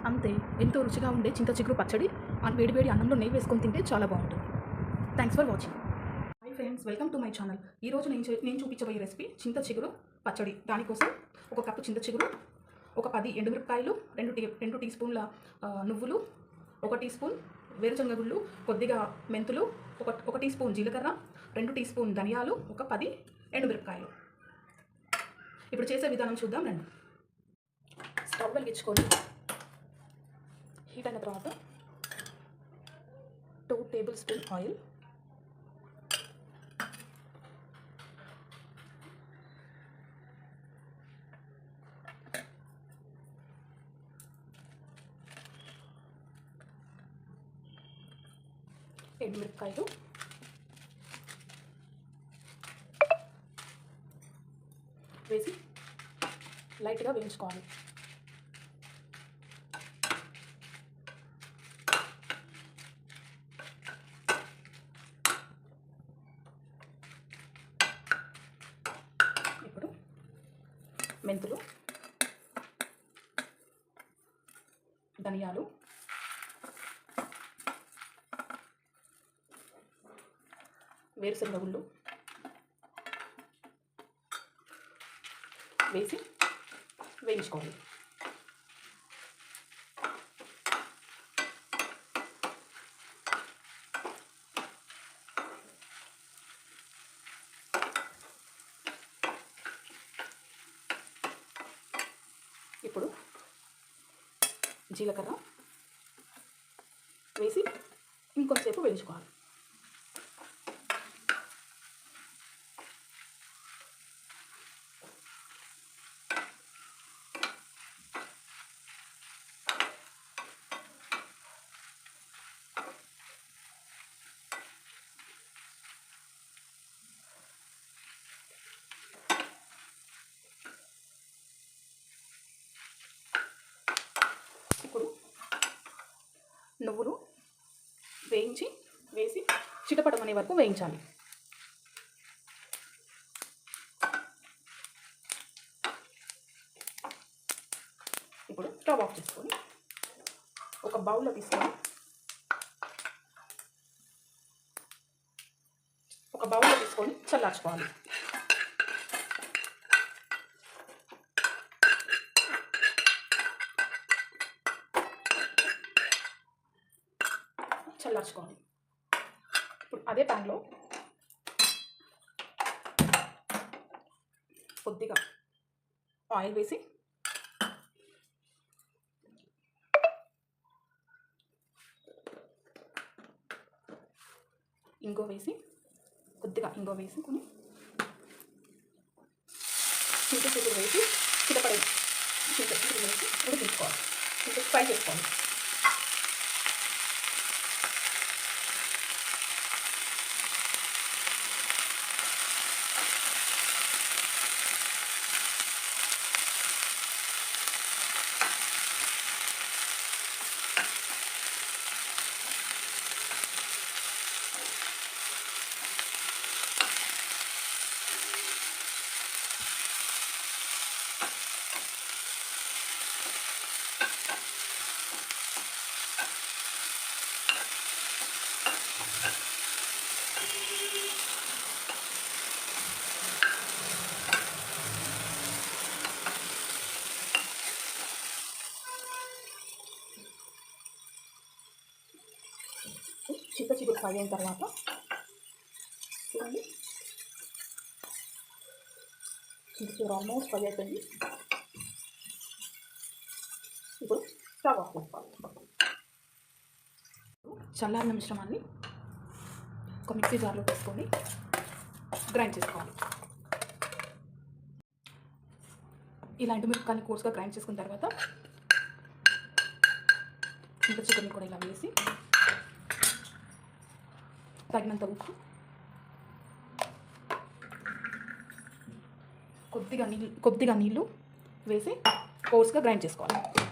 అంతే, ఎంతో రుచిగా ఉండే చింత చిగురు పచ్చడి వేడివేడి అన్నంలో నెయ్యి వేసుకొని తింటే చాలా బాగుంటుంది. Thanks for watching. Hi friends, welcome to my channel. ఈరోజు నేను చూపించబోయే రెసిపీ చింత చిగురు పచ్చడి. దానికోసం 1 కప్పు చింత చిగురు, ఒక 10 ఎండుమిరపకాయలు, 2 టీ స్పూన్ల నువ్వులు, 1 టీ స్పూన్ వేరుశనగ గుళ్ళు, కొద్దిగా మెంతులు, 1 టీ స్పూన్ జీలకర్ర, 2 టీ స్పూన్ ధనియాలు, ఒక 10 ఎండుమిరపకాయలు. ఇప్పుడు చేసే విధానం చూద్దాం రండి. స్టవ్ వెలిగించుకొని హీట్ అయిన తర్వాత 2 టేబుల్ స్పూన్ ఆయిల్, ఎండుమిరపకాయలు, వేసి లైట్గా వేయించుకోవాలి. ఇప్పుడు మెంతులు, ధనియాలు, వేరుశనగ గుళ్ళు వేసి వేయించుకోవాలి. ఇప్పుడు జీలకర్ర వేసి ఇంకొంచెంసేపు వేయించుకోవాలి. ఇప్పుడు నువ్వులు వేసి చిటపటం అనే వరకు వేయించాలి. ఇప్పుడు స్టవ్ ఆఫ్ చేసుకొని ఒక బౌల్లో తీసుకొని చల్లార్చుకోవాలి. ఇప్పుడు అదే ప్యాన్లో కొద్దిగా ఆయిల్ వేసి కొద్దిగా ఇంగో వేసుకొని చింత చిగురు వేసి ఉడికించుకోవాలి. ఫ్రై చేసుకోవాలి. చింత చిగురు ఫ్రై అయిన తర్వాత చూడండి, చింత చిగురు ఆల్మోస్ట్ ఫ్రై అయిపోయింది. ఇప్పుడు స్టవ్ ఆఫ్ చేసుకోవాలి. చల్లారిన మిశ్రమాన్ని ఒక మిక్సీ జార్లో వేసుకొని గ్రైండ్ చేసుకోవాలి. ఇలాంటి మిరపకాయని కోర్స్గా గ్రైండ్ చేసుకున్న తర్వాత చింత చిగురుని కూడా ఇలా వేసి తగినంత ఉప్పు, కొద్దిగా నీళ్ళు వేసి కోర్స్గా గ్రైండ్ చేసుకోవాలి.